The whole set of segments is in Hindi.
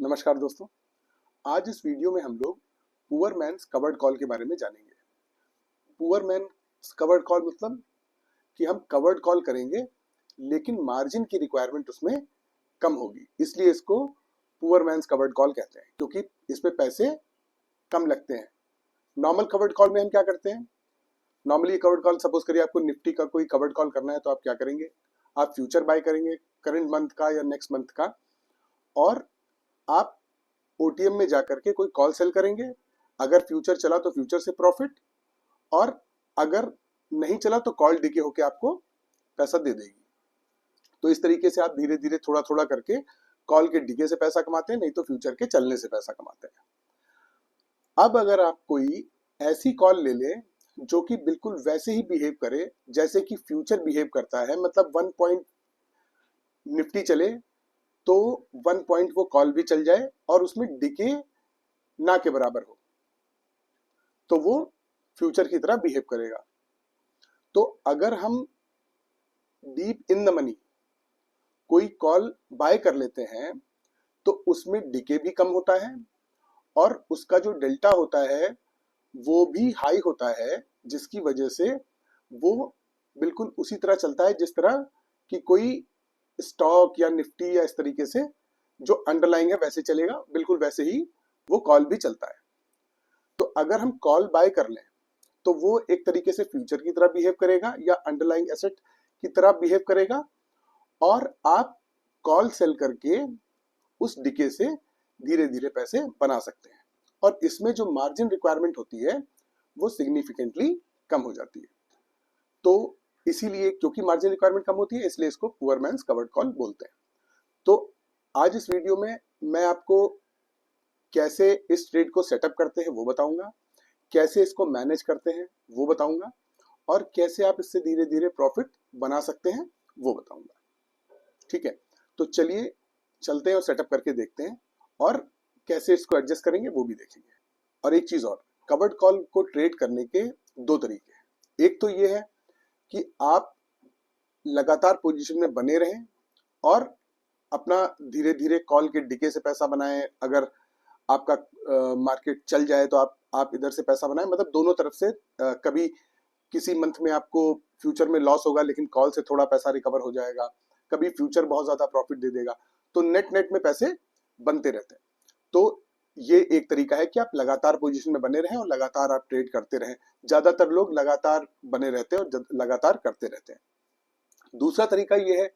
नमस्कार दोस्तों। आज इस वीडियो में हम लोग पुअर मैन्स कवर्ड कॉल के बारे में जानेंगे। पुअर मैन्स कवर्ड कॉल मतलब कि हम कवर्ड कॉल करेंगे लेकिन मार्जिन की रिक्वायरमेंट उसमें कम होगी, इसलिए इसको पुअर मैन्स कवर्ड कॉल कहते हैं क्योंकि इसमें पैसे कम लगते हैं। नॉर्मल कवर्ड कॉल में हम क्या करते हैं? नॉर्मली कवर्ड कॉल, सपोज करिए आपको निफ्टी का कोई कवर्ड कॉल करना है तो आप क्या करेंगे? आप फ्यूचर बाय करेंगे करंट मंथ का या नेक्स्ट मंथ का, और आप ओटीएम में जाकर के कोई कॉल सेल करेंगे। अगर फ्यूचर चला तो फ्यूचर से प्रॉफिट, और अगर नहीं चला तो कॉल डीके होके आपको पैसा दे देगी। तो इस तरीके से आप धीरे धीरे थोड़ा थोड़ा करके कॉल के डीके से पैसा कमाते हैं, नहीं तो फ्यूचर के चलने से पैसा कमाते हैं। अब अगर आप कोई ऐसी कॉल ले लें जो कि बिल्कुल वैसे ही बिहेव करे जैसे कि फ्यूचर बिहेव करता है, मतलब 1 पॉइंट निफ्टी चले तो 1 पॉइंट वो कॉल भी चल जाए और उसमें डीके ना के बराबर हो, तो वो फ्यूचर की तरह बिहेव करेगा। तो अगर हम डीप इन द मनी कोई कॉल बाय कर लेते हैं तो उसमें डीके भी कम होता है और उसका जो डेल्टा होता है वो भी हाई होता है, जिसकी वजह से वो बिल्कुल उसी तरह चलता है जिस तरह कि कोई स्टॉक या निफ्टी या इस तरीके से जो अंडरलाइंग है वैसे चलेगा, बिल्कुल वैसे ही वो कॉल भी चलता है। तो अगर हम कॉल बाय कर लें तो वो एक तरीके से फ्यूचर की तरह बिहेव करेगा या अंडरलाइंग एसेट की तरह बिहेव करेगा, और आप कॉल सेल करके उस डीके से धीरे धीरे पैसे बना सकते हैं। और इसमें जो मार्जिन रिक्वायरमेंट होती है वो सिग्निफिकेंटली कम हो जाती है। तो इसीलिए क्योंकि मार्जिन रिक्वायरमेंट कम होती है इसलिए इसको पुअर मैन्स कवर्ड कॉल बोलते हैं। तो आज इस वीडियो में मैं आपको कैसे इस ट्रेड को सेटअप करते हैं वो बताऊंगा, कैसे इसको मैनेज करते हैं वो बताऊंगा, और कैसे आप इससे धीरे धीरे प्रॉफिट बना सकते हैं वो बताऊंगा। ठीक है, तो चलिए चलते हैं और सेटअप करके देखते हैं, और कैसे इसको एडजस्ट करेंगे वो भी देखेंगे। और एक चीज और, कवर्ड कॉल को ट्रेड करने के दो तरीके हैं। एक तो ये है कि आप लगातार पोजीशन में बने रहें और अपना धीरे धीरे कॉल के डीके से पैसा बनाएं। अगर आपका मार्केट चल जाए तो आप इधर से पैसा बनाएं, मतलब दोनों तरफ से। कभी किसी मंथ में आपको फ्यूचर में लॉस होगा लेकिन कॉल से थोड़ा पैसा रिकवर हो जाएगा, कभी फ्यूचर बहुत ज्यादा प्रॉफिट दे देगा, तो नेट नेट में पैसे बनते रहते हैं। तो ये एक तरीका है कि आप लगातार पोजीशन में बने रहें और लगातार आप ट्रेड करते रहें। ज्यादातर लोग लगातार बने रहते हैं और लगातार करते रहते हैं। दूसरा तरीका ये है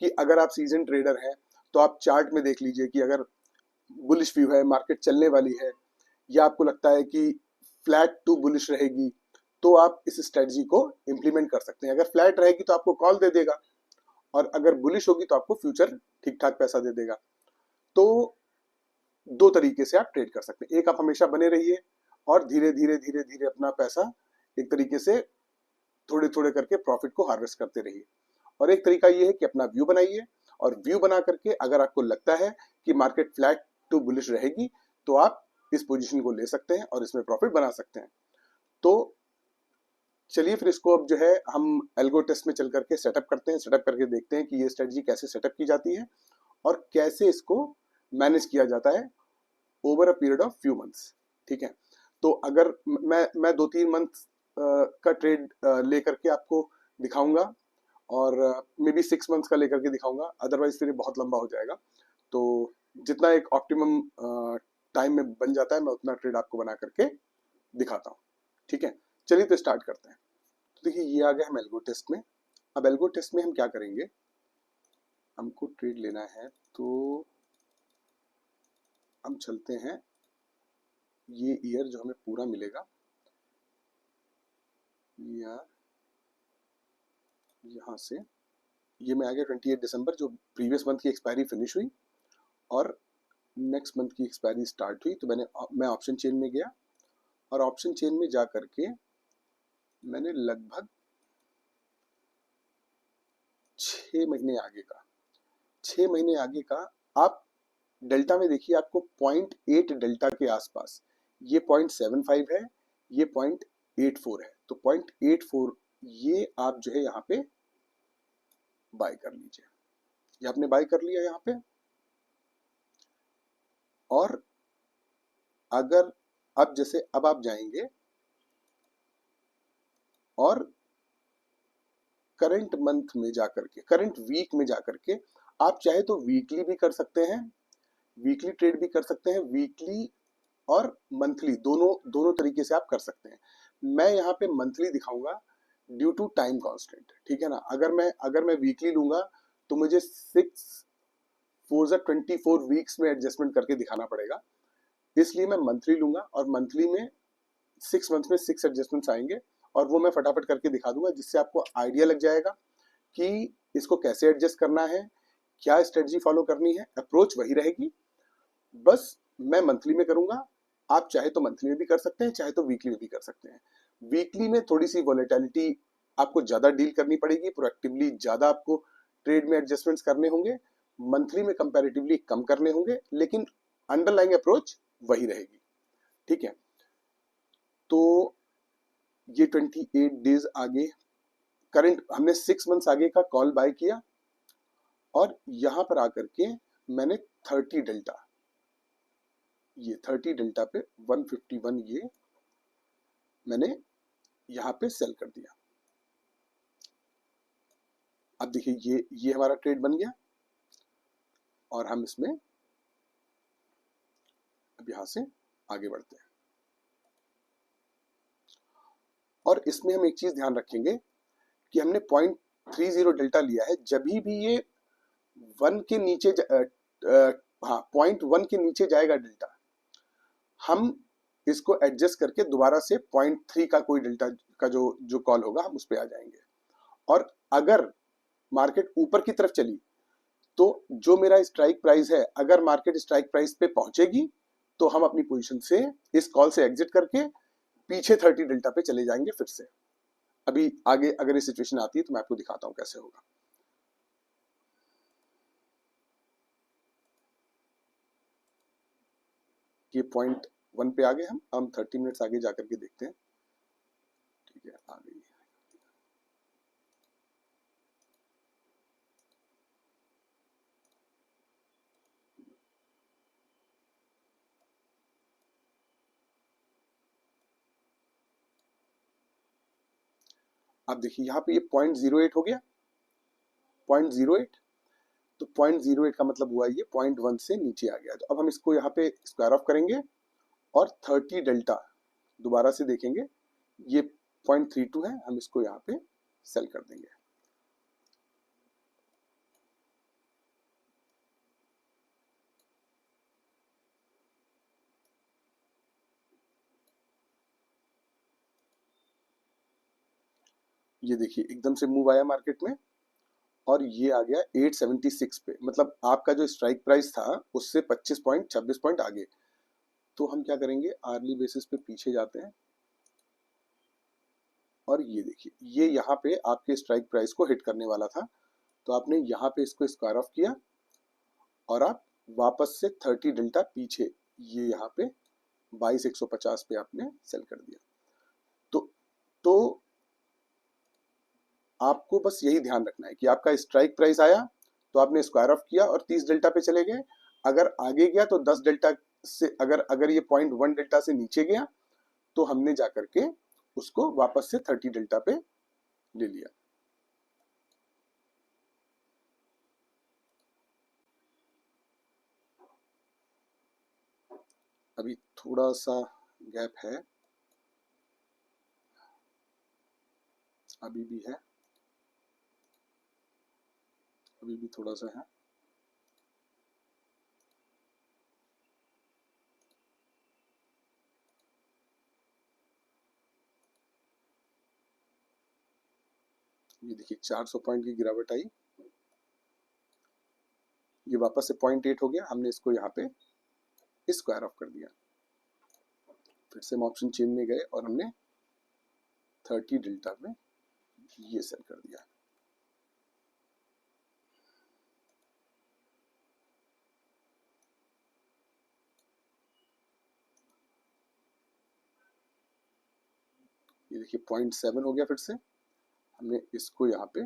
कि अगर आप सीजन ट्रेडर हैं तो आप चार्ट में देख लीजिए कि अगर बुलिश व्यू है, मार्केट चलने वाली है, या आपको लगता है कि फ्लैट टू बुलिश रहेगी, तो आप इस स्ट्रेटजी को इंप्लीमेंट कर सकते हैं। अगर फ्लैट रहेगी तो आपको कॉल दे देगा, और अगर बुलिश होगी तो आपको फ्यूचर ठीक ठाक पैसा दे देगा। तो दो तरीके से आप ट्रेड कर सकते हैं। एक, आप हमेशा बने रहिए और धीरे धीरे धीरे धीरे अपना पैसा एक तरीके से थोड़े थोड़े करके प्रॉफिट को हार्वेस्ट करते रहिए। और एक तरीका ये है कि अपना व्यू बनाइए, और व्यू बना करके अगर आपको लगता है कि मार्केट फ्लैट टू बुलिश रहेगी तो आप इस पोजीशन को ले सकते हैं और इसमें प्रॉफिट बना सकते हैं। तो चलिए फिर इसको अब जो है हम एल्गो टेस्ट में चल करके सेटअप करते हैं, सेटअप करके देखते हैं कि ये स्ट्रेटजी कैसे सेटअप की जाती है और कैसे इसको मैनेज किया जाता है over a period of few months. ठीक है, तो अगर मैं 2-3 मंथ का ट्रेड लेकर के आपको दिखाऊंगा, और मे बी 6 मंथ्स का लेकर के दिखाऊंगा, अदरवाइज फिर ये बहुत लंबा हो जाएगा। तो जितना एक ऑप्टिमम टाइम में बन जाता है मैं उतना ट्रेड आपको बना करके दिखाता हूँ। ठीक है, चलिए तो स्टार्ट करते हैं। तो देखिए ये आ गया हम एल्गो टेस्ट में। अब एल्गो टेस्ट में हम क्या करेंगे, हमको ट्रेड लेना है तो हम चलते हैं, ये ईयर जो हमें पूरा मिलेगा या यहाँ से, ये में आ गया 28 दिसंबर, जो प्रीवियस मंथ की एक्सपायरी फिनिश हुई और नेक्स्ट मंथ की एक्सपायरी स्टार्ट हुई। तो मैं ऑप्शन चेन में गया, और ऑप्शन चेन में जा करके मैंने लगभग 6 महीने आगे का, 6 महीने आगे का, आप डेल्टा में देखिए आपको 0.8 डेल्टा के आसपास, ये 0.75 है, ये 0.84 है, तो 0.84 ये आप जो है यहाँ पे बाय कर लीजिए। ये आपने बाय कर लिया यहाँ पे, और अगर अब जैसे अब आप जाएंगे और करंट मंथ में जाकर के, करंट वीक में जाकर के आप चाहे तो वीकली भी कर सकते हैं, वीकली ट्रेड भी कर सकते हैं, वीकली और मंथली दोनों दोनों तरीके से आप कर सकते हैं। मैं यहाँ पे मंथली दिखाऊंगा ड्यू टू टाइम कांस्टेंट, ठीक है ना। अगर मैं वीकली लूंगा तो मुझे 6 4 वीक्स में एडजस्टमेंट करके दिखाना पड़ेगा, इसलिए मैं मंथली लूंगा और मंथली में 6 मंथ में 6 एडजस्टमेंट्स आएंगे और वो मैं फटाफट करके दिखा दूंगा, जिससे आपको आइडिया लग जाएगा कि इसको कैसे एडजस्ट करना है, क्या स्ट्रेटजी फॉलो करनी है। अप्रोच वही रहेगी, बस मैं मंथली में करूंगा। आप चाहे तो मंथली में भी कर सकते हैं, चाहे तो वीकली में भी कर सकते हैं। वीकली में थोड़ी सी वॉलेटिलिटी आपको ज्यादा डील करनी पड़ेगी, प्रोएक्टिवली ज्यादा आपको ट्रेड में एडजस्टमेंट्स करने होंगे, मंथली में कंपैरेटिवली कम करने होंगे, लेकिन अंडरलाइंग अप्रोच वही रहेगी, ठीक है। तो ये 28 डेज आगे करंट हमने 6 मंथ्स आगे का कॉल बाय किया और यहां पर आकर के मैंने 30 डेल्टा, ये 30 डेल्टा पे 151 ये मैंने यहां पे सेल कर दिया। अब देखिए ये हमारा ट्रेड बन गया और हम इसमें अब यहां से आगे बढ़ते हैं। और इसमें हम एक चीज ध्यान रखेंगे कि हमने 0.30 डेल्टा लिया है, जब भी ये 1 के नीचे हाँ 0.1 के नीचे जाएगा डेल्टा, हम इसको एडजस्ट करके दोबारा से 0.3 का कोई डेल्टा का जो कॉल होगा हम उस पर आ जाएंगे। और अगर मार्केट ऊपर की तरफ चली तो जो मेरा स्ट्राइक प्राइस है, अगर मार्केट स्ट्राइक प्राइस पे पहुंचेगी तो हम अपनी पोजीशन से इस कॉल से एग्जिट करके पीछे 30 डेल्टा पे चले जाएंगे फिर से। अभी आगे अगर ये सिचुएशन आती है तो मैं आपको दिखाता हूं कैसे होगा। ये 0.1 पे आ गए हम 30 मिनट्स आगे जाकर के देखते हैं, ठीक है। आ गई, अब देखिए यहाँ पे ये 0.08 हो गया, 0.08। तो 0.08 का मतलब हुआ ये 0.1 से नीचे आ गया। तो अब हम इसको यहाँ पे स्क्वायर ऑफ करेंगे और 30 डेल्टा दोबारा से देखेंगे, ये 0.32 है, हम इसको यहाँ पे सेल कर देंगे। ये देखिए एकदम से मूव आया मार्केट में और ये आ गया 876 पे, मतलब आपका जो स्ट्राइक प्राइस था उससे 25 पॉइंट 26 पॉइंट आगे। तो हम क्या करेंगे, आर्ली बेसिस पे पीछे जाते हैं और ये देखिए ये यहाँ पे आपके स्ट्राइक प्राइस को हिट करने वाला था, तो आपने यहाँ पे इसको स्क्वायर ऑफ किया और आप वापस से 30 डेल्टा पीछे ये यहाँ पे 22,150 पे आपने सेल कर दिया। तो आपको बस यही ध्यान रखना है कि आपका स्ट्राइक प्राइस आया तो आपने स्क्वायर ऑफ किया और 30 डेल्टा पे चले गए। अगर आगे गया तो 10 डेल्टा से, अगर अगर ये 0.1 डेल्टा से नीचे गया तो हमने जाकर के उसको वापस से 30 डेल्टा पे ले लिया। अभी थोड़ा सा गैप है, अभी भी है, अभी भी थोड़ा सा है। ये देखिए 400 पॉइंट की गिरावट आई, ये वापस से 0.8 हो गया, हमने इसको यहाँ पे स्क्वायर ऑफ कर दिया। फिर से हम ऑप्शन चेन में गए और हमने 30 डेल्टा में ये सेल कर दिया। ये देखिए 0.7 हो गया, फिर से हमने इसको यहाँ पे,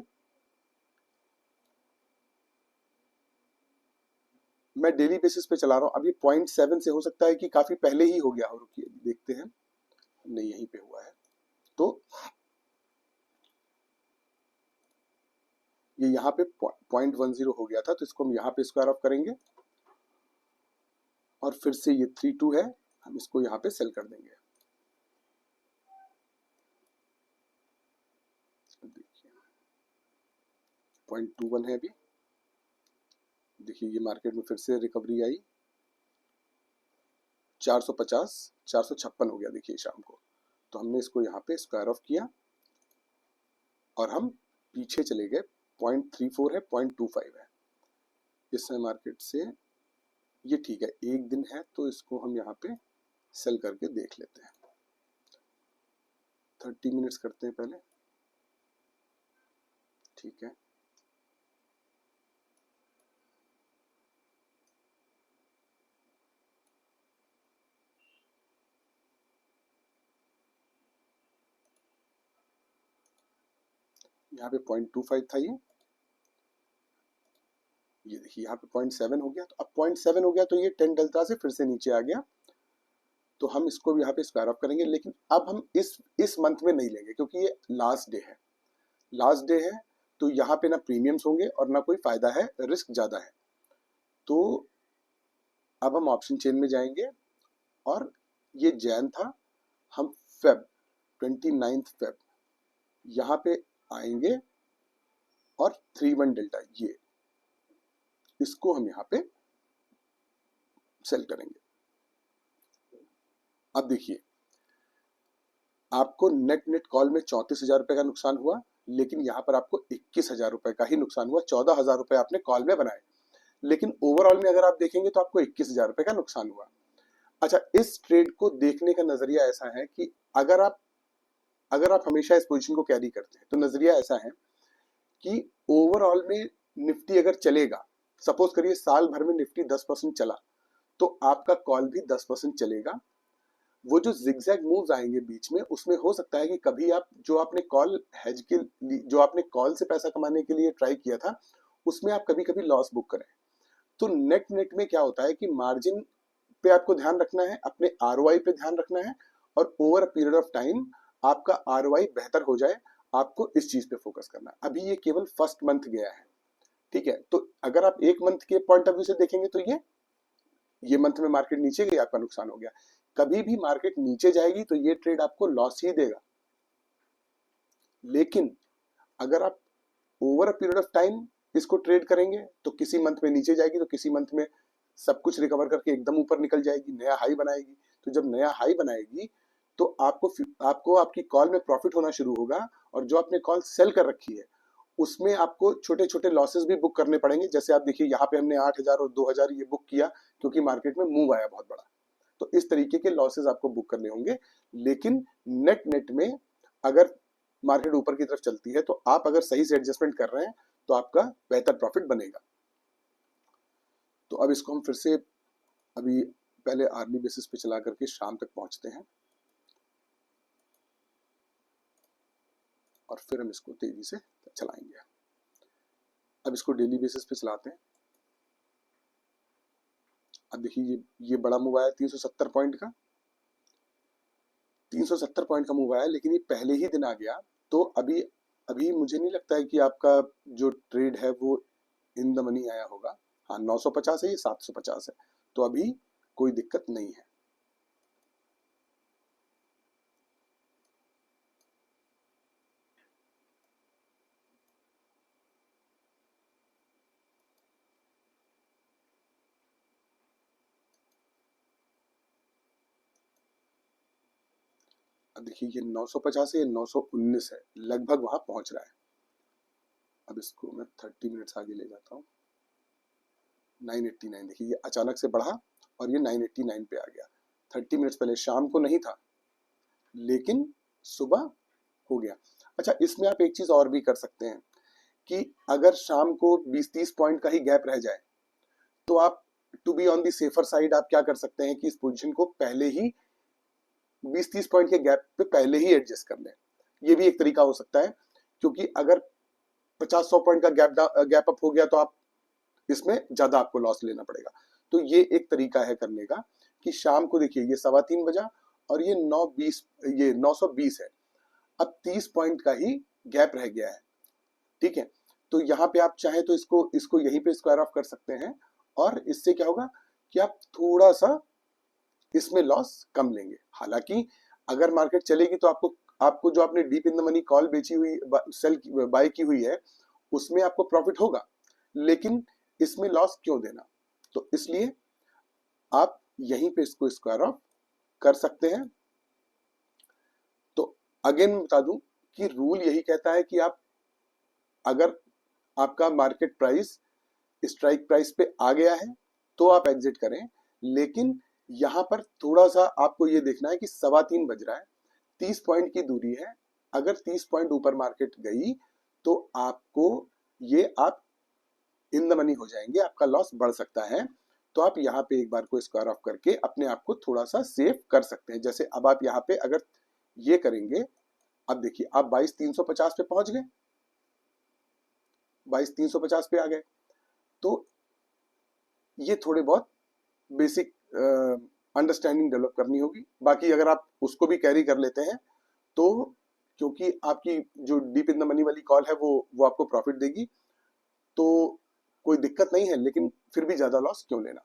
मैं डेली बेसिस पे चला रहा हूँ। अब ये 0.7 से हो सकता है कि काफी पहले ही हो गया हो। रुकिए देखते हैं, नहीं यहीं पे हुआ है। तो ये यहाँ पे 0.10 हो गया था, तो इसको हम यहाँ पे स्क्वायर ऑफ करेंगे और फिर से ये 32 है, हम इसको यहाँ पे सेल कर देंगे। देखिए 0.21 है अभी। देखिए ये मार्केट में फिर से रिकवरी आई, 450 456 हो गया देखिए शाम को। तो हमने इसको यहाँ पे स्क्वायर ऑफ किया और हम पीछे चले गए। 0.34 है, 0.25 है इस समय मार्केट से। ये ठीक है, एक दिन है तो इसको हम यहाँ पे सेल करके देख लेते हैं। 30 मिनट्स करते हैं पहले, ठीक है। यहाँ पे 0.25 था ये देखिए यहाँ पे 0.7 हो गया। तो अब 0.7 हो गया तो ये 10 डेल्टा से फिर से नीचे आ गया। तो हम इसको भी यहाँ पे स्क्वायर ऑफ करेंगे, लेकिन अब हम इस मंथ में नहीं लेंगे क्योंकि ये लास्ट डे है। लास्ट डे है तो यहाँ पे ना प्रीमियम्स होंगे और ना कोई फायदा है, रिस्क ज्यादा है। तो अब हम ऑप्शन चेन में जाएंगे और ये जैन था, हम फेब 29 फेब यहाँ पे आएंगे और 31 डेल्टा ये इसको हम यहाँ पे सेल करेंगे। अब देखिए आपको नेट कॉल में 34,000 रुपए का नुकसान हुआ, लेकिन यहाँ पर आपको 21,000 रुपए का ही नुकसान हुआ। 14,000 रुपए आपने कॉल में बनाए, लेकिन ओवरऑल में अगर आप देखेंगे तो आपको 21,000 रुपए का नुकसान हुआ। अच्छा, इस ट्रेड को देखने का नजरिया ऐसा है कि अगर आप हमेशा इस पोजीशन को कैरी करते हैं तो नजरिया ऐसा है कि ओवरऑल में निफ्टी अगर चलेगा, सपोज करिए साल भर में निफ्टी 10% चला, तो आपका कॉल भी 10% चलेगा। वो जो जिगजैग मूव्स आएंगे बीच में, उसमें हो सकता है कि कभी आप जो आपने कॉल हेज के जो आपने कॉल से पैसा कमाने के लिए ट्राई किया था, उसमें आप कभी कभी लॉस बुक करें। तो नेट में क्या होता है कि मार्जिन पे आपको ध्यान रखना है, अपने आरओआई पे ध्यान रखना है, और over a period of time आपका आरओआई बेहतर हो जाए, आपको इस चीज पे फोकस करना है। अभी ये केवल फर्स्ट मंथ गया है, ठीक है। तो अगर आप एक मंथ के पॉइंट ऑफ व्यू से देखेंगे तो ये मंथ में मार्केट नीचे गई, आपका नुकसान हो गया। कभी भी मार्केट नीचे जाएगी तो ये ट्रेड आपको लॉस ही देगा। लेकिन अगर आप over a period of time इसको ट्रेड करेंगे तो किसी मंथ में नीचे जाएगी तो किसी मंथ में सब कुछ रिकवर करके एकदम ऊपर निकल जाएगी, नया हाई बनाएगी। तो जब नया हाई बनाएगी तो आपको आपकी कॉल में प्रॉफिट होना शुरू होगा, और जो आपने कॉल सेल कर रखी है उसमें आपको छोटे छोटे लॉसेस भी बुक करने पड़ेंगे। जैसे आप देखिए यहाँ पे हमने 8,000 और 2,000 ये बुक किया क्योंकि मार्केट में मूव आया बहुत बड़ा। तो इस तरीके के लॉसेस आपको बुक करने होंगे। लेकिन नेट में अगर मार्केट ऊपर की तरफ चलती है तो आप अगर सही से एडजस्टमेंट कर रहे हैं तो आपका बेहतर प्रॉफिट बनेगा। तो अब इसको हम फिर से अभी पहले आर्ली बेसिस पे चला करके शाम तक पहुंचते हैं और फिर हम इसको तेजी से चलाएंगे। अब इसको डेली बेसिस पे चलाते हैं। अब देखिए ये बड़ा मूव आया 370 पॉइंट का, 370 पॉइंट का मूव आया, लेकिन ये पहले ही दिन आ गया। तो अभी अभी मुझे नहीं लगता है कि आपका जो ट्रेड है वो इन द मनी आया होगा। हाँ 950 है, ये 750 है, तो अभी कोई दिक्कत नहीं है। अब देखिए ये 950 है, ये 919 है, लगभग वहां पहुंच रहा है। अब इसको मैं 30 मिनट्स आगे ले जाता हूँ। 989 देखिए ये अचानक से बढ़ा और ये 989 पे आ गया। 30 मिनट्स पहले शाम को नहीं था, लेकिन सुबह हो गया। अच्छा, इसमें आप एक चीज और भी कर सकते हैं कि अगर शाम को 20-30 पॉइंट का ही गैप रह जाए तो आप to be on the safer side आप क्या कर सकते हैं कि इस पोजीशन को पहले ही 20-30 पॉइंट के गैप पे पहले ही एडजस्ट कर लें। ये भी एक तरीका हो सकता है, क्योंकि अगर 50-100 पॉइंट का गैप अप हो गया तो आप इसमें ज्यादा आपको लॉस लेना पड़ेगा। तो ये एक तरीका है करने का कि शाम को देखिए ये 3:15 बजा और ये 9:20, ये 920 है। अब 30 पॉइंट का ही गैप रह गया है, ठीक है। तो यहाँ पे आप चाहे तो इसको इसको यहीं पे स्क्वायर ऑफ कर सकते हैं और इससे क्या होगा कि आप थोड़ा सा इसमें लॉस कम लेंगे। हालांकि अगर मार्केट चलेगी तो आपको आपको जो आपने deep in the money call बेची हुई, सेल बाय की हुई है, उसमें आपको प्रॉफिट होगा, लेकिन इसमें लॉस क्यों देना। तो इसलिए आप यहीं पे इसको स्क्वायर ऑफ कर सकते हैं। तो अगेन बता दूं कि रूल यही कहता है कि आप अगर आपका मार्केट प्राइस स्ट्राइक प्राइस पे आ गया है तो आप एग्जिट करें, लेकिन यहां पर थोड़ा सा आपको ये देखना है कि 3:15 बज रहा है, 30 पॉइंट की दूरी है। अगर 30 पॉइंट ऊपर मार्केट गई तो आपको ये आप इन द मनी हो जाएंगे, आपका लॉस बढ़ सकता है। तो आप यहाँ पे एक बार को स्क्वायर ऑफ करके अपने आप को थोड़ा सा सेव कर सकते हैं। जैसे अब आप यहाँ पे अगर ये करेंगे, अब देखिए आप 22,350 पे पहुंच गए, 22,350 पे आ गए। तो ये थोड़े बहुत बेसिक अंडरस्टैंडिंग डेवलप करनी होगी। बाकी अगर आप उसको भी कैरी कर लेते हैं तो, क्योंकि आपकी जो डीप इन द मनी वाली कॉल है वो आपको प्रॉफिट देगी, तो कोई दिक्कत नहीं है, लेकिन फिर भी ज्यादा लॉस क्यों लेना।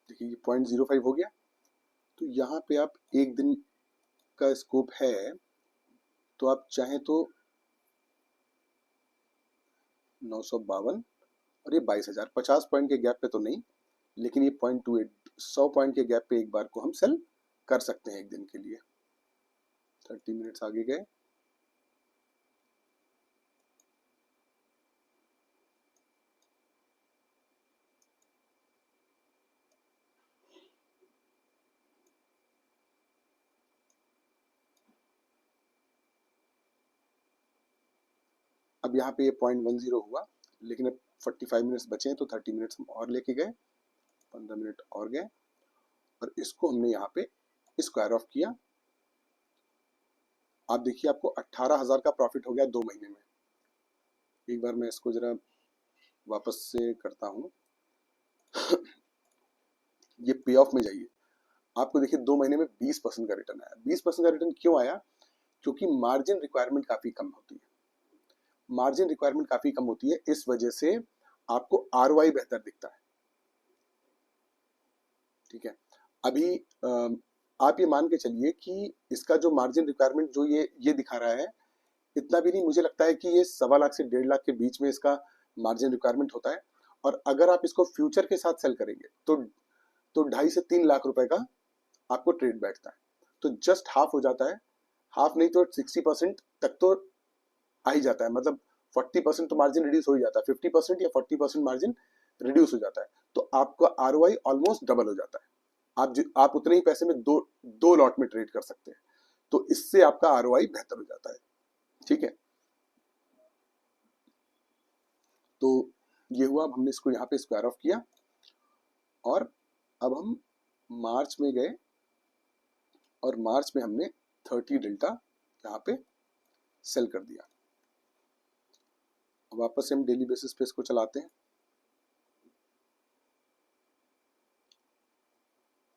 देखिए ये 0.05 हो गया। तो यहाँ पे आप एक दिन का स्कोप है, तो आप चाहें तो 952 और ये 22,000, 50 पॉइंट के गैप पे तो नहीं, लेकिन ये 0.28, 100 पॉइंट के गैप पे एक बार को हम सेल कर सकते हैं एक दिन के लिए। 30 मिनट्स आगे गए, अब यहाँ पे ये 0.10 हुआ, लेकिन अब 45 मिनट्स बचे हैं तो 30 मिनट्स हम और लेके गए, 15 मिनट और गए और इसको हमने यहाँ पे स्क्वायर ऑफ किया। आप देखिए आपको 18,000 का प्रॉफिट हो गया 2 महीने में। एक बार मैं इसको जरा वापस से करता हूँ। ये पे ऑफ में जाइए, आपको देखिए 2 महीने में 20% का रिटर्न आया। 20% का रिटर्न क्यों आया? क्योंकि मार्जिन रिक्वायरमेंट काफी कम होती है। मार्जिन रिक्वायरमेंट काफी कम होती है, इस वजह से आपको आरओआई बेहतर दिखता है, ठीक है। अभी आप ये मान के चलिए कि इसका जो मार्जिन रिक्वायरमेंट जो ये दिखा रहा है, इतना भी नहीं, मुझे लगता है कि ये 1.25 से 1.5 लाख के बीच में इसका मार्जिन रिक्वायरमेंट होता है। और अगर आप इसको फ्यूचर के साथ सेल करेंगे तो 2.5 से 3 लाख रुपए का आपको ट्रेड बैठता है। तो जस्ट हाफ हो जाता है, हाफ नहीं तो 60% तक तो आ ही जाता है। मतलब 40% तो मार्जिन रिड्यूस हो ही जाता है, 50% या 40% मार्जिन रिड्यूस हो जाता है। तो आपका आरओआई ऑलमोस्ट डबल हो जाता है। आप उतने ही पैसे में दो लॉट में ट्रेड कर सकते हैं, तो इससे आपका आरओआई बेहतर हो जाता है, ठीक है। तो ये हुआ, अब हमने इसको यहाँ पे स्क्वायर ऑफ किया और अब हम मार्च में गए और मार्च में हमने 30 डेल्टा यहाँ पे सेल कर दिया। अब वापस से हम डेली बेसिस पे इसको चलाते हैं।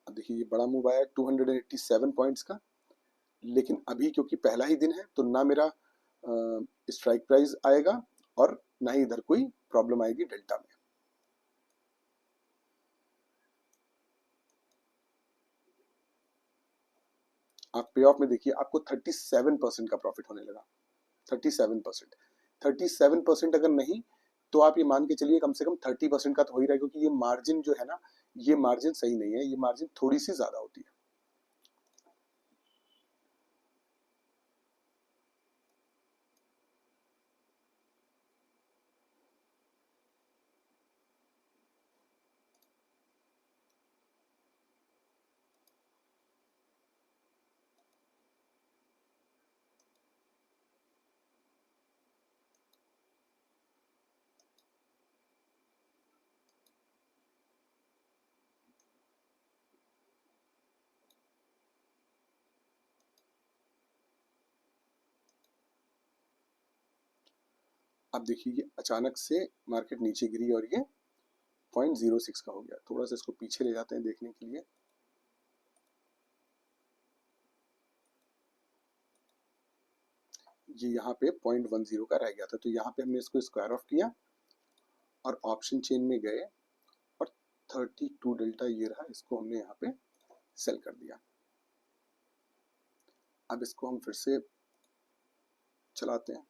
अब देखिए ये बड़ा मूव आया 287 पॉइंट्स का, लेकिन अभी क्योंकि पहला ही दिन है तो ना मेरा स्ट्राइक प्राइस आएगा और ना ही इधर कोई प्रॉब्लम आएगी डेल्टा में। आप पे ऑफ में देखिए आपको 37% का प्रॉफिट होने लगा। 37%, 37% अगर नहीं तो आप ये मान के चलिए कम से कम 30% का तो हो ही रहा है, क्योंकि ये मार्जिन जो है ना, ये मार्जिन सही नहीं है, ये मार्जिन थोड़ी सी ज्यादा होती है। अब देखिए ये अचानक से मार्केट नीचे गिरी और ये 0.06 का हो गया। थोड़ा सा इसको पीछे ले जाते हैं देखने के लिए। ये यहाँ पे 0.10 का रह गया था, तो यहाँ पे हमने इसको स्क्वायर ऑफ किया और ऑप्शन चेन में गए और 32 डेल्टा ये रहा, इसको हमने यहाँ पे सेल कर दिया। अब इसको हम फिर से चलाते हैं।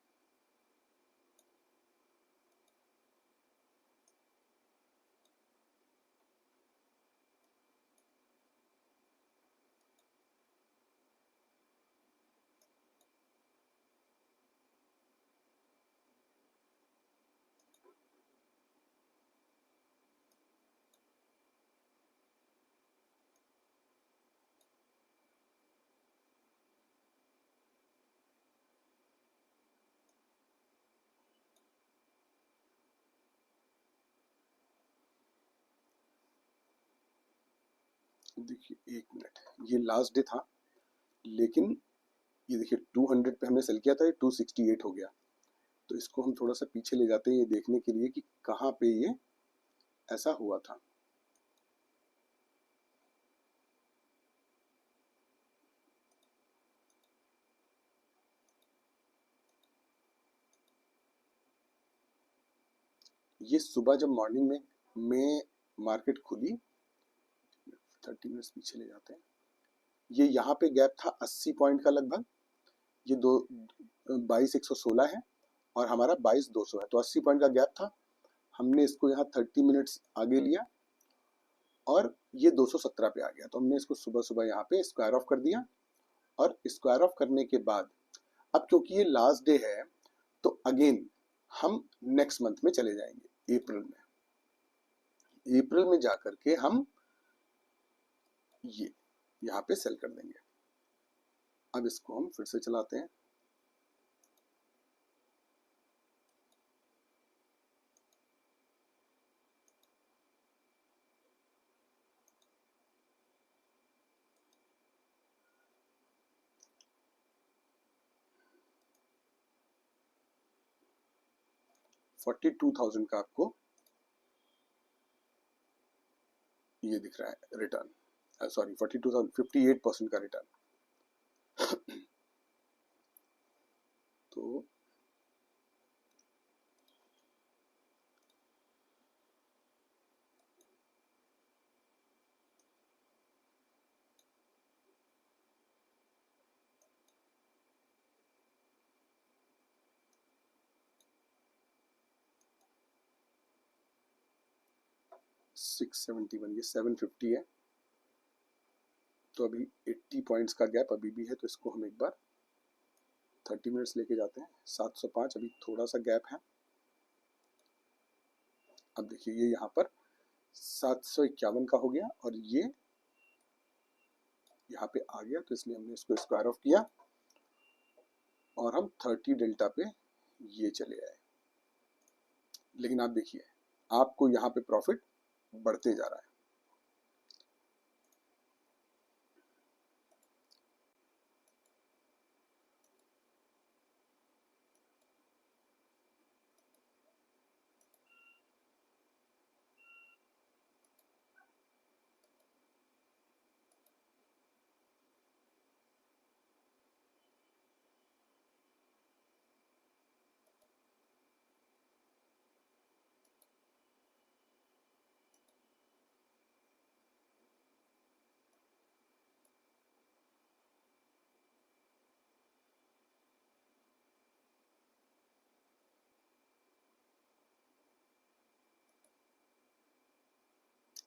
देखिए 1 मिनट, ये लास्ट डे था, लेकिन ये देखिए 200 पे हमने सेल किया था, ये 268 हो गया। तो इसको हम थोड़ा सा पीछे ले जाते हैं ये देखने के लिए कि कहाँ पे ये ऐसा हुआ था। ये सुबह जब मॉर्निंग में मार्केट खुली, 30 मिनट्स पीछे ले जाते हैं, ये यहाँ पे गैप था 80 पॉइंट का लगभग। ये दो 22,116 है और हमारा 22,200 है, तो 80 पॉइंट का गैप था। हमने इसको यहाँ 30 मिनट्स आगे लिया और ये 217 पे आ गया, तो हमने इसको सुबह सुबह यहाँ पे स्क्वायर ऑफ कर दिया। और स्क्वायर ऑफ करने के बाद अब क्योंकि ये लास्ट डे है तो अगेन हम नेक्स्ट मंथ में चले जाएंगे, अप्रैल में। अप्रैल में जाकर के हम ये यहाँ पे सेल कर देंगे। अब इसको हम फिर से चलाते हैं। $42,000 का आपको ये दिख रहा है रिटर्न, सॉरी 42,000, 58% का रिटर्न। तो $671, ये 750 है, तो अभी 80 पॉइंट्स का गैप अभी भी है, तो इसको हम एक बार 30 मिनट्स लेके जाते हैं। 705, अभी थोड़ा सा गैप है। अब देखिए ये यहाँ पर 751 का हो गया और ये यहाँ पे आ गया, तो इसलिए हमने इसको स्क्वायर ऑफ किया और हम 30 डेल्टा पे ये चले आए। लेकिन आप देखिए आपको यहाँ पे प्रॉफिट बढ़ते जा रहा है।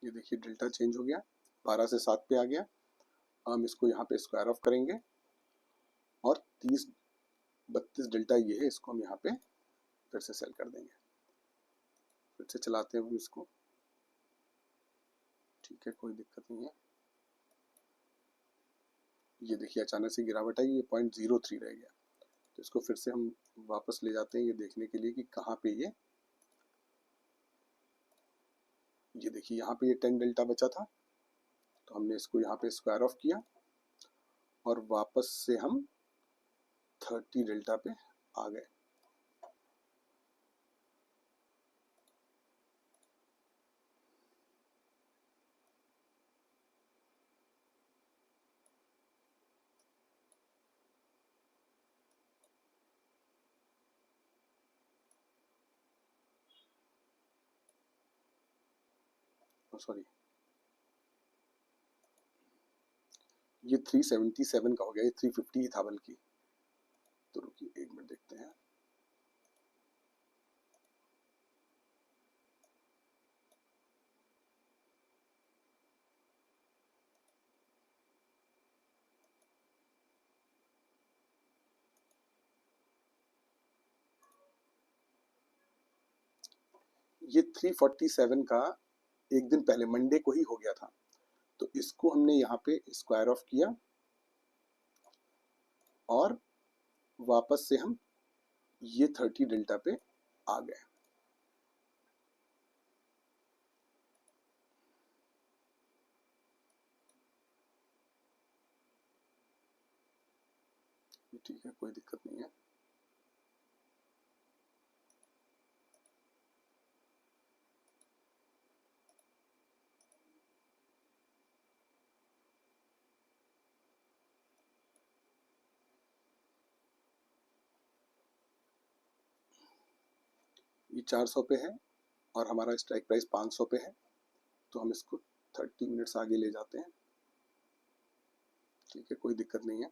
ये देखिए डेल्टा चेंज हो गया, 12 से 7 पे आ गया। हम इसको यहाँ पे स्क्वायर ऑफ करेंगे और 30 32 डेल्टा ये है, इसको हम यहाँ पे फिर से सेल कर देंगे। फिर से चलाते हैं हम इसको, ठीक है, कोई दिक्कत नहीं है। ये देखिए अचानक से गिरावट आई, ये 0.03 रह गया। तो इसको फिर से हम वापस ले जाते हैं ये देखने के लिए कि कहाँ पे ये देखिए यहाँ पे ये 10 डेल्टा बचा था, तो हमने इसको यहाँ पे स्क्वायर ऑफ किया और वापस से हम 30 डेल्टा पे आ गए। सॉरी, ये 377 का हो गया, ये 350 ही था बल्कि। तो रुकिए 1 मिनट देखते हैं। ये 347 का एक दिन पहले मंडे को ही हो गया था, तो इसको हमने यहाँ पे स्क्वायर ऑफ किया और वापस से हम ये 30 डेल्टा पे आ गए। ठीक है, कोई दिक्कत नहीं है। ये 400 पे है और हमारा स्ट्राइक प्राइस 500 पे है, तो हम इसको 30 मिनट्स आगे ले जाते हैं। ठीक है, कोई दिक्कत नहीं है।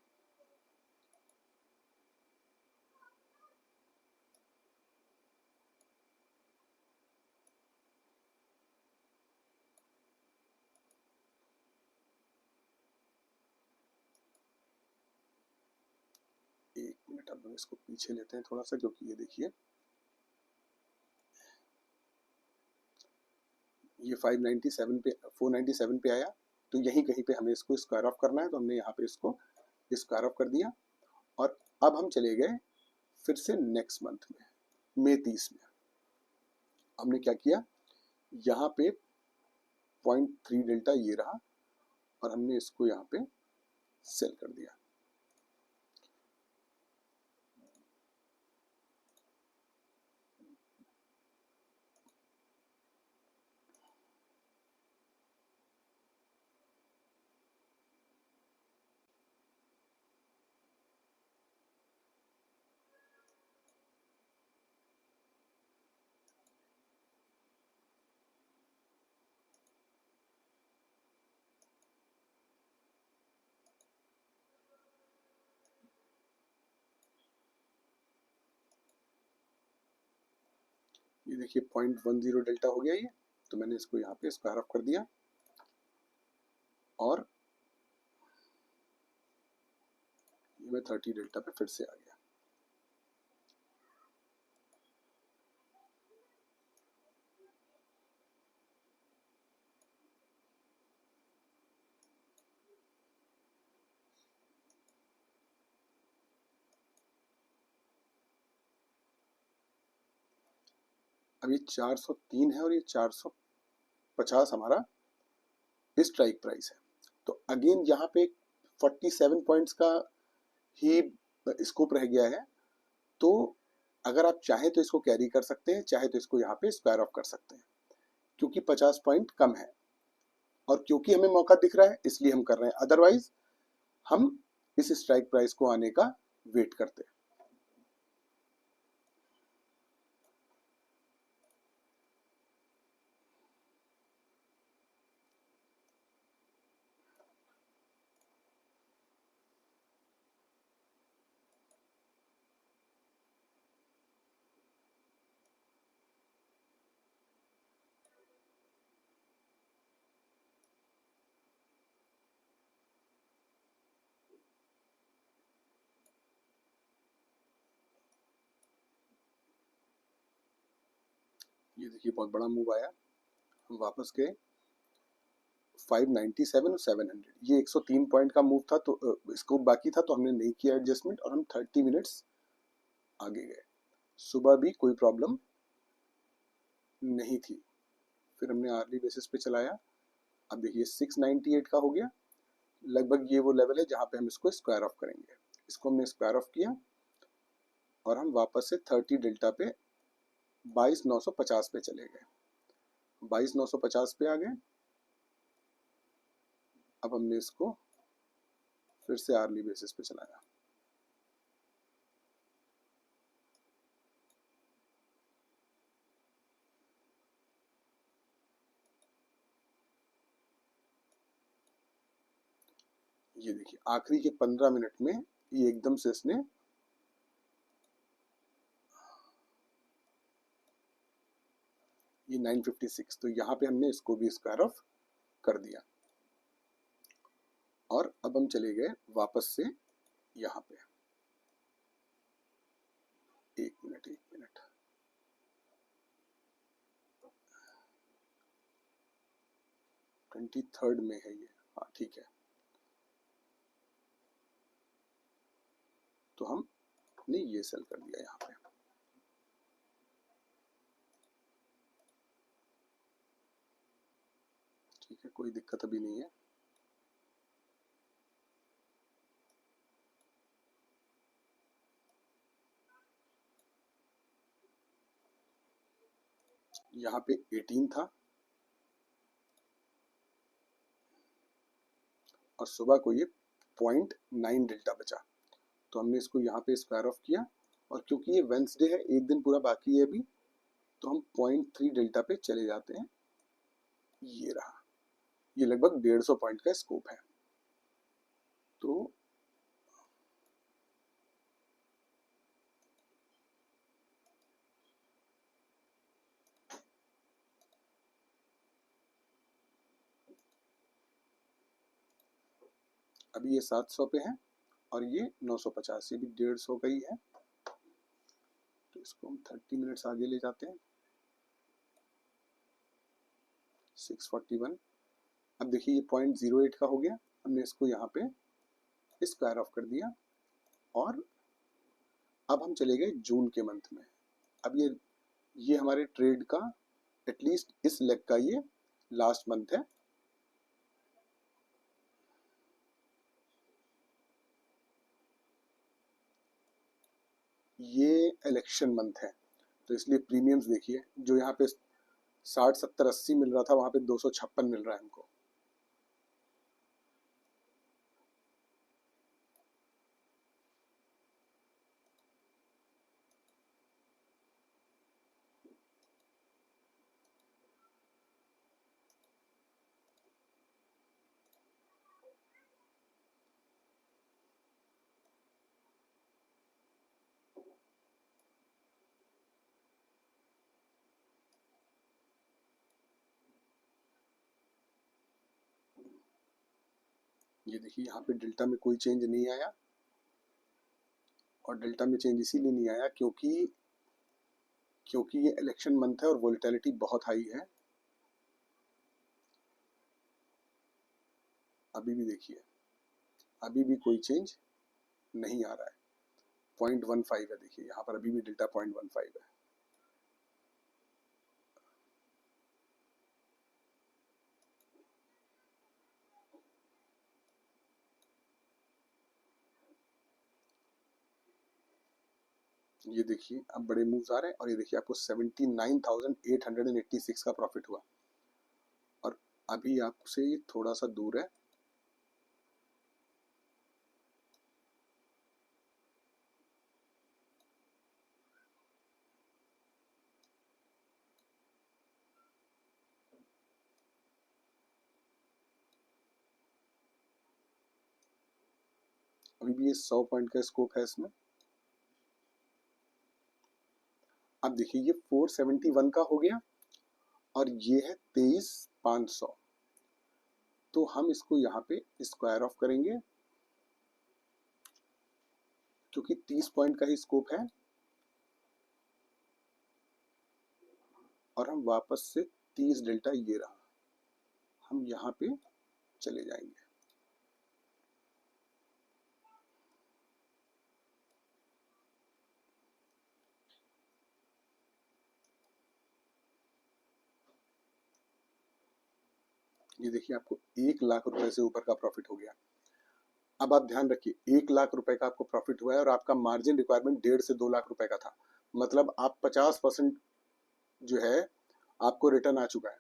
एक मिनट, अब हम इसको पीछे लेते हैं थोड़ा सा, क्योंकि ये देखिए ये 597 पे 497 पे आया, तो यहीं कहीं पे हमें इसको स्क्वायर ऑफ करना है, तो हमने यहाँ पे इसको स्क्वायर ऑफ कर दिया। और अब हम चले गए फिर से नेक्स्ट मंथ में, मई 30 में। हमने क्या किया, यहाँ पे 0.3 डेल्टा ये रहा और हमने इसको यहाँ पे सेल कर दिया। ये देखिए 0.10 डेल्टा हो गया ये, तो मैंने इसको यहाँ पे स्क्वायर ऑफ कर दिया और ये मैं 30 डेल्टा पे फिर से आ गया। अब ये 403 है और ये 450 हमारा स्ट्राइक प्राइस है। तो अगेन यहाँ पे 47 पॉइंट्स का ही स्कोप रह गया है। तो अगर आप चाहें तो इसको कैरी कर सकते हैं, चाहे तो इसको यहाँ पे स्क्वायर ऑफ कर सकते हैं, क्योंकि 50 पॉइंट कम है और क्योंकि हमें मौका दिख रहा है इसलिए हम कर रहे हैं, अदरवाइज हम इस स्ट्राइक प्राइस को आने का वेट करते हैं। ये देखिए बहुत बड़ा मूव आया, हम वापस गए 597 और 700। ये 103 पॉइंट का मूव था, तो स्कोप बाकी था, तो हमने नहीं किया एडजस्टमेंट और हम 30 मिनट्स आगे गए। सुबह भी कोई प्रॉब्लम नहीं थी, फिर हमने आर्ली बेसिस पे चलाया। अब देखिए 698 का हो गया, लगभग ये वो लेवल है जहाँ पे हम इसको स्क्वायर ऑफ करेंगे। इसको हमने स्क्वायर ऑफ किया और हम वापस से 30 डेल्टा पे 22,950 पे चले गए, 22,950 पे आ गए। अब हमने इसको फिर से आर्ली बेसिस पे चलाया। ये देखिए आखिरी के 15 मिनट में ये एकदम से इसने ये 956, तो यहाँ पे हमने इसको भी स्क्वायर ऑफ कर दिया और अब हम चले गए वापस से यहाँ पे। एक मिनट 23rd में है ये, हाँ ठीक है। तो हमने ये सेल कर दिया यहाँ पे। ठीक है, कोई दिक्कत अभी नहीं है। यहाँ पे 18 था और सुबह को ये 0.9 डेल्टा बचा, तो हमने इसको यहाँ पे स्क्वायर ऑफ किया और क्योंकि ये वेंसडे है, एक दिन पूरा बाकी है अभी, तो हम 0.3 डेल्टा पे चले जाते हैं। ये रहा, ये लगभग 150 पॉइंट का स्कोप है। तो अभी ये 700 पे है और ये 950, ये भी 150 का ही है। तो इसको हम 30 मिनट्स आगे ले जाते हैं। 641। अब देखिए ये 0.08 का हो गया, हमने इसको यहाँ पे स्क्वायर ऑफ कर दिया और अब हम चले गए जून के मंथ में। अब ये हमारे ट्रेड का एटलीस्ट इस लेग का ये लास्ट मंथ है। ये इलेक्शन मंथ है, तो इसलिए प्रीमियम्स देखिए, जो यहाँ पे 60 70 80 मिल रहा था, वहां पे 256 मिल रहा है हमको। ये देखिए यहाँ पे डेल्टा में कोई चेंज नहीं आया, और डेल्टा में चेंज इसीलिए नहीं आया क्योंकि ये इलेक्शन मंथ है और वोलेटिलिटी बहुत हाई है। अभी भी देखिए, अभी भी कोई चेंज नहीं आ रहा है। 0.15 है, देखिए यहाँ पर अभी भी डेल्टा 0.15 है। ये देखिए अब बड़े मूव्स आ रहे हैं और ये देखिए आपको 79,886 का प्रॉफिट हुआ, और अभी आपसे ये थोड़ा सा दूर है। अभी भी ये 100 पॉइंट का स्कोप है इसमें। अब देखिए ये 471 का हो गया और ये है 23,500, तो हम इसको यहाँ पे स्क्वायर ऑफ करेंगे क्योंकि 30 पॉइंट का ही स्कोप है। और हम वापस से 30 डेल्टा ये रहा, हम यहाँ पे चले जाएंगे। ये देखिए आपको 1 लाख रुपए से ऊपर का प्रॉफिट हो गया। अब आप ध्यान रखिए 1 लाख रुपए का आपको प्रॉफिट हुआ है और आपका मार्जिन रिक्वायरमेंट 1.5 से 2 लाख रुपए का था, मतलब आप 50% जो है आपको रिटर्न आ चुका है।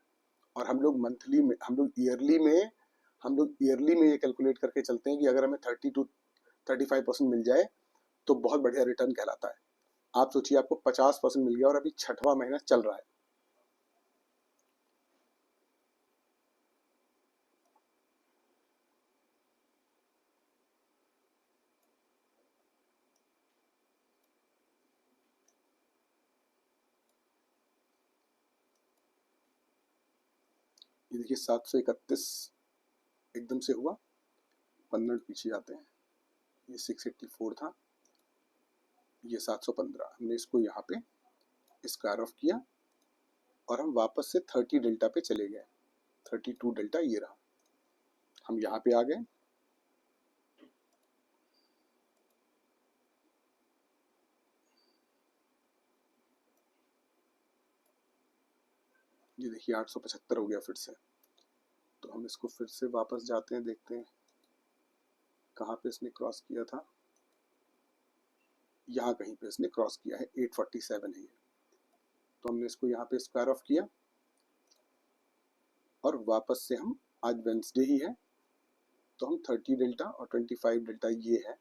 और हम लोग मंथली में, हम लोग ईयरली में ये कैलकुलेट करके चलते हैं कि अगर हमें 30 to 35% मिल जाए तो बहुत बढ़िया रिटर्न कहलाता है। आप सोचिए आपको 50% मिल गया और अभी 6वां महीना चल रहा है। ये देखिए 731 एकदम से हुआ, 15 मिनट पीछे जाते हैं, ये 684 था, ये 715। हमने इसको यहाँ पे स्क्वायर ऑफ किया और हम वापस से 30 डेल्टा पे चले गए। 32 डेल्टा ये रहा, हम यहाँ पे आ गए। ये देखिए 875 हो गया फिर से, तो हम इसको फिर से वापस जाते हैं, देखते हैं कहाँ पे इसने क्रॉस किया था। यहाँ कहीं पे इसने क्रॉस किया है, 847 है ये, तो हमने इसको यहाँ पे स्क्वायर ऑफ किया और वापस से हम, आज वेंसडे ही है तो हम 30 डेल्टा और 25 डेल्टा ये है।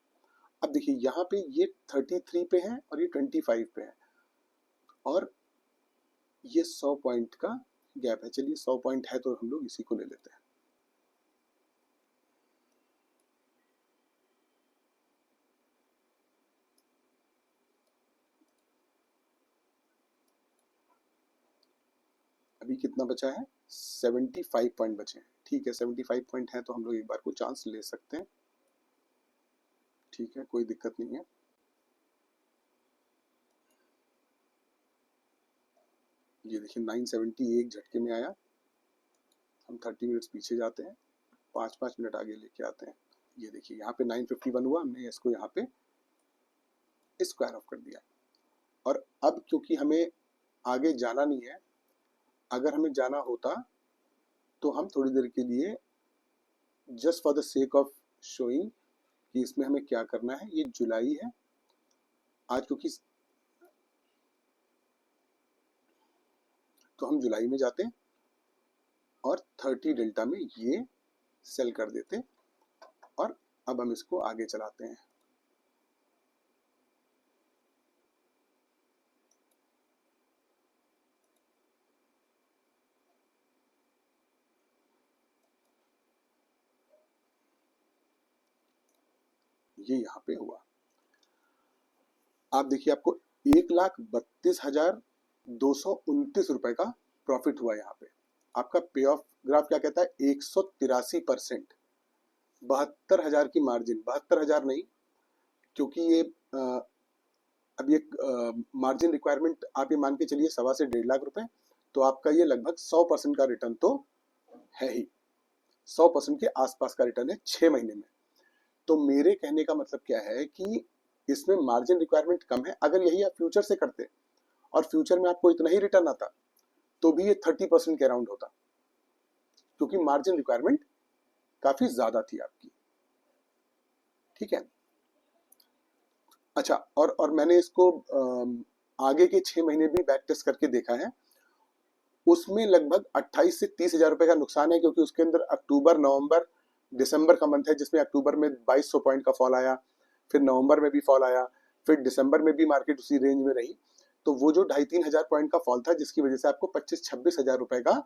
अब देखिए यहाँ पे ये 33 पे है और ये 25 पे है और ये 100 पॉइंट का गैप है। चलिए 100 पॉइंट है तो हम लोग इसी को ले लेते हैं। अभी कितना बचा है, 75 पॉइंट बचे हैं। ठीक है 75 पॉइंट है तो हम लोग एक बार को चांस ले सकते हैं, ठीक है कोई दिक्कत नहीं है। ये देखिए 970 एक झटके में आया। हम 30 मिनट्स पीछे जाते हैं, 5-5 मिनट आगे लेके आते हैं। ये देखिए यहाँ पे 951 हुआ, हमने इसको यहाँ पे स्क्वायर ऑफ कर दिया। और अब क्योंकि हमें आगे जाना नहीं है, अगर हमें जाना होता तो हम थोड़ी देर के लिए just for the sake of showing कि इसमें हमें क्या करना है, ये जुलाई है आज, क्योंकि तो हम जुलाई में जाते और 30 डेल्टा में ये सेल कर देते और अब हम इसको आगे चलाते हैं। ये यहाँ पे हुआ, आप देखिए आपको 1,32,229 रुपए का प्रॉफिट हुआ। यहाँ पे आपका पे ऑफ ग्राफ क्या कहता है, 183%, 72,000 की मार्जिन, 72,000 नहीं क्योंकि ये अब ये मार्जिन रिक्वायरमेंट आप ये मान के चलिए 1.25 से 1.5 लाख रुपए, तो आपका ये लगभग 100% का रिटर्न तो है ही, 100% के आसपास का रिटर्न है 6 महीने में। तो मेरे कहने का मतलब क्या है कि इसमें मार्जिन रिक्वायरमेंट कम है। अगर यही आप फ्यूचर से करते और फ्यूचर में आपको इतना ही रिटर्न आता तो भी ये 30% के अराउंड होता, क्योंकि मार्जिन रिक्वायरमेंट काफी ज्यादा थी आपकी। ठीक है, अच्छा और मैंने इसको आगे के 6 महीने भी बैक टेस्ट करके देखा है, उसमें लगभग 28 से 30,000 रुपए का नुकसान है, क्योंकि उसके अंदर अक्टूबर, नवंबर, दिसंबर का मंथ है, जिसमें अक्टूबर में 2200 पॉइंट का फॉल आया, फिर नवंबर में भी फॉल आया, फिर दिसंबर में भी मार्केट उसी रेंज में रही। तो वो जो 2,500-3,000 पॉइंट का फॉल था, जिसकी वजह से आपको 25-26,000 रुपए का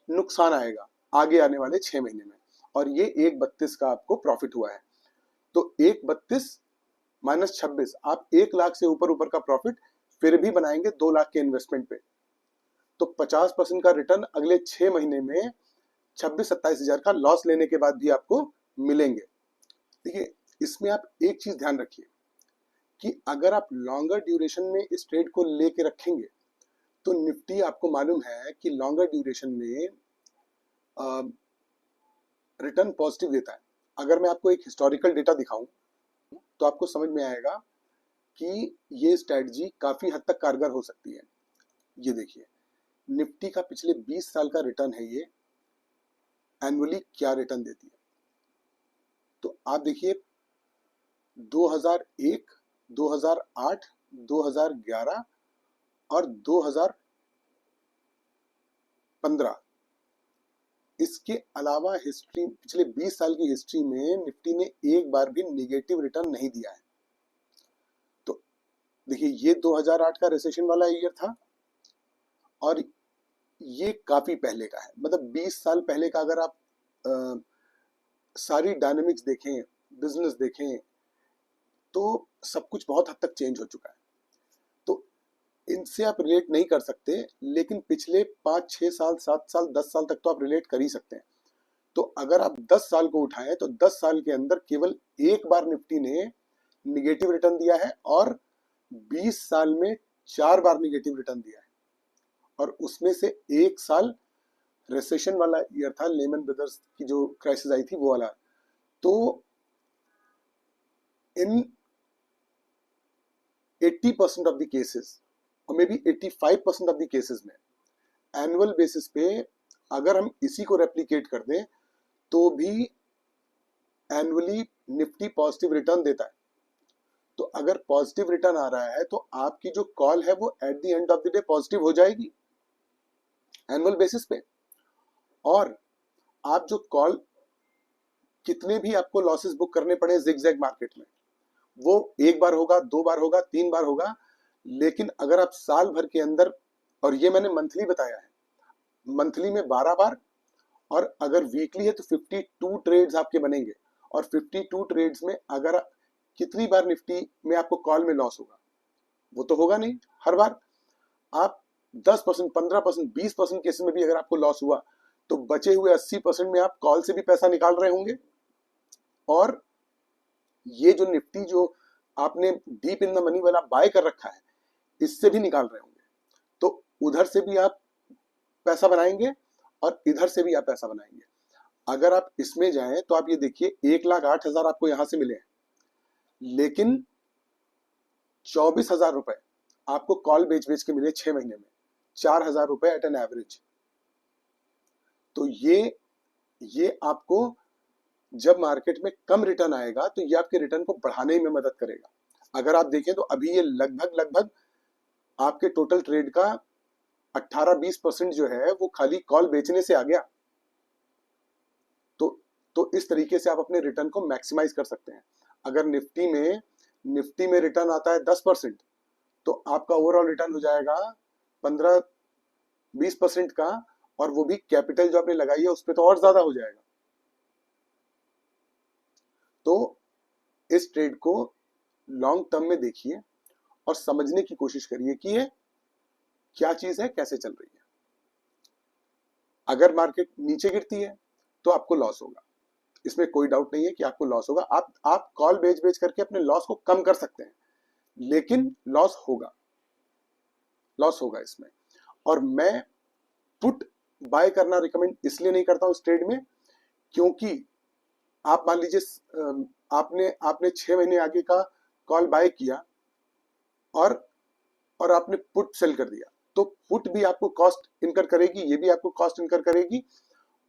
नुकसान आएगा आगे आने वाले 6 महीने में, और ये 1,32 का आपको प्रॉफिट हुआ है। तो 1,32 माइनस 26, आप 1 लाख से ऊपर ऊपर का प्रॉफिट फिर भी बनाएंगे 2 लाख के इन्वेस्टमेंट पे, तो 50% का रिटर्न अगले 6 महीने में 26-27,000 का लॉस लेने के बाद भी आपको मिलेंगे। देखिए इसमें आप एक चीज ध्यान रखिए कि अगर आप लॉन्गर ड्यूरेशन में इस ट्रेड को लेके रखेंगे तो निफ्टी आपको मालूम है कि लॉन्गर ड्यूरेशन में रिटर्न पॉजिटिव देता है। अगर मैं आपको एक हिस्टोरिकल डेटा दिखाऊं तो आपको समझ में आएगा कि ये स्ट्रेटजी काफी हद तक कारगर हो सकती है। ये देखिए, निफ्टी का पिछले 20 साल का रिटर्न है, ये एनुअली क्या रिटर्न देती है। तो आप देखिए 2001, 2008, 2011 और 2015, इसके अलावा हिस्ट्री, पिछले 20 साल की हिस्ट्री में निफ्टी ने एक बार भी नेगेटिव रिटर्न नहीं दिया है। तो देखिए, ये 2008 का रिसेशन वाला ईयर था और ये काफी पहले का है, मतलब 20 साल पहले का। अगर आप सारी डायनेमिक्स देखें, बिजनेस देखें, तो सब कुछ बहुत हद तक चेंज हो चुका है। तो इनसे आप रिलेट नहीं कर सकते, लेकिन पिछले 5-6 साल, 7 साल, 10 साल तक तो आप रिलेट कर ही सकते हैं। तो अगर आप 10 साल को उठाएं तो 10 साल के अंदर केवल एक बार निफ्टी ने निगेटिव रिटर्न दिया है और 20 साल में 4 बार निगेटिव रिटर्न दिया है। और उसमें से एक साल रिसेशन वाला ईयर था, लेमन ब्रदर्स की जो क्राइसिस आई थी वो वाला। तो इन 80% ऑफ द केसेस और may be 85% of the cases में एनुअल बेसिस पे अगर हम इसी को रेप्लिकेट कर दें तो भी एनुअली निफ्टी पॉजिटिव रिटर्न देता है। तो अगर पॉजिटिव रिटर्न आ रहा है तो आपकी जो कॉल है वो at the end of the day positive हो जाएगी एनुअल बेसिस पे। और आप जो कॉल, कितने भी आपको लॉसेस बुक करने पड़े जिगजैग मार्केट में, वो एक बार होगा, 2 बार होगा, 3 बार होगा, लेकिन अगर आप साल भर के अंदर, और ये मैंने मंथली बताया है, मंथली में 12 बार, और अगर वीकली है तो 52 ट्रेड्स आपके बनेंगे। और 52 ट्रेड्स में अगर कितनी बार निफ्टी में आपको कॉल में लॉस होगा, वो तो होगा नहीं हर बार। आप 10%, 15%, 20% केसेस में भी अगर आपको लॉस हुआ तो बचे हुए 80% में आप कॉल से भी पैसा निकाल रहे होंगे, और ये जो निफ्टी जो आपने डीप इन द मनी वाला बाय कर रखा है, इससे भी निकाल रहे होंगे। तो उधर से भी आप पैसा बनाएंगे और इधर से भी आप पैसा बनाएंगे। अगर आप इसमें जाएं तो आप ये देखिए 1,08,000 आपको यहां से मिले हैं, लेकिन 24,000 रुपए आपको कॉल बेच बेच के मिले 6 महीने में, 4,000 रुपए एट एन एवरेज। तो ये आपको जब मार्केट में कम रिटर्न आएगा तो ये आपके रिटर्न को बढ़ाने में मदद करेगा। अगर आप देखें तो अभी ये लगभग आपके टोटल ट्रेड का 18-20% जो है वो खाली कॉल बेचने से आ गया। तो इस तरीके से आप अपने रिटर्न को मैक्सिमाइज कर सकते हैं। अगर निफ्टी में रिटर्न आता है 10%, तो आपका ओवरऑल रिटर्न हो जाएगा 15-20% का, और वो भी कैपिटल जो आपने लगाई है उस पर तो और ज्यादा हो जाएगा। तो इस ट्रेड को लॉन्ग टर्म में देखिए और समझने की कोशिश करिए कि ये क्या चीज है, कैसे चल रही है। अगर मार्केट नीचे गिरती है तो आपको लॉस होगा, इसमें कोई डाउट नहीं है कि आपको लॉस होगा। आप कॉल बेच बेच करके अपने लॉस को कम कर सकते हैं, लेकिन लॉस होगा इसमें। और मैं पुट बाय करना रिकमेंड इसलिए नहीं करता हूं इस ट्रेड में, क्योंकि आप मान लीजिए आपने 6 महीने आगे का कॉल बाय किया और आपने पुट सेल कर दिया, तो पुट भी आपको कॉस्ट इनकर करेगी, ये भी आपको कॉस्ट इनकर करेगी,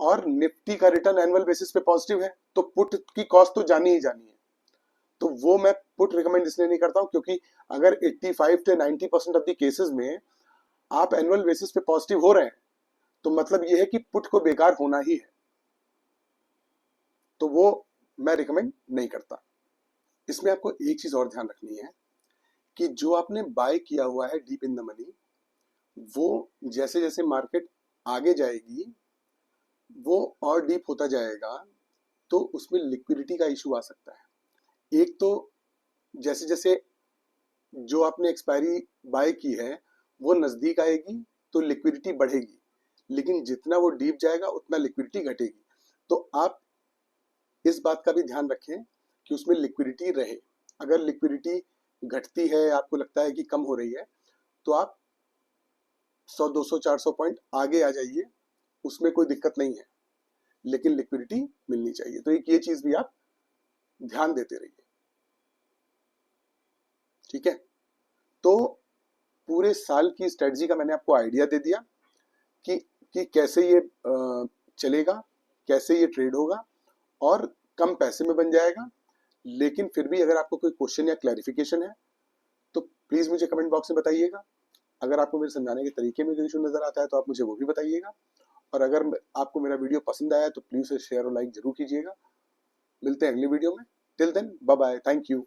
और निफ्टी का रिटर्न एनुअल बेसिस पे पॉजिटिव है, तो पुट की कॉस्ट तो जानी ही जानी है। तो वो मैं पुट रिकमेंड इसलिए नहीं करता हूं, क्योंकि अगर 85 से 90% ऑफ द केसेस में आप एनुअल बेसिस पे पॉजिटिव हो रहे हैं तो मतलब ये है कि पुट को बेकार होना ही है। तो वो मैं रिकमेंड नहीं करता। इसमें आपको एक चीज और ध्यान रखनी है कि जो आपने बाय किया हुआ है डीप इन द मनी, वो जैसे जैसे मार्केट आगे जाएगी वो और डीप होता जाएगा, तो उसमें लिक्विडिटी का इशू आ सकता है। एक तो जैसे जैसे जो आपने एक्सपायरी बाय की है वो नजदीक आएगी तो लिक्विडिटी बढ़ेगी, लेकिन जितना वो डीप जाएगा उतना लिक्विडिटी घटेगी। तो आप इस बात का भी ध्यान रखें कि उसमें लिक्विडिटी रहे। अगर लिक्विडिटी घटती है, आपको लगता है कि कम हो रही है, तो आप 100 200 400 पॉइंट आगे आ जाइए, उसमें कोई दिक्कत नहीं है, लेकिन लिक्विडिटी मिलनी चाहिए। तो एक ये चीज भी आप ध्यान देते रहिए, ठीक है। तो पूरे साल की स्ट्रेटजी का मैंने आपको आइडिया दे दिया कि कैसे ये चलेगा, कैसे ये ट्रेड होगा और कम पैसे में बन जाएगा। लेकिन फिर भी अगर आपको कोई क्वेश्चन या क्लैरिफिकेशन है तो प्लीज मुझे कमेंट बॉक्स में बताइएगा। अगर आपको मेरे समझाने के तरीके में कोई इशू नजर आता है तो आप मुझे वो भी बताइएगा। और अगर आपको मेरा वीडियो पसंद आया तो प्लीज शेयर और लाइक जरूर कीजिएगा। मिलते हैं अगली वीडियो में। Till then bye bye, thank you.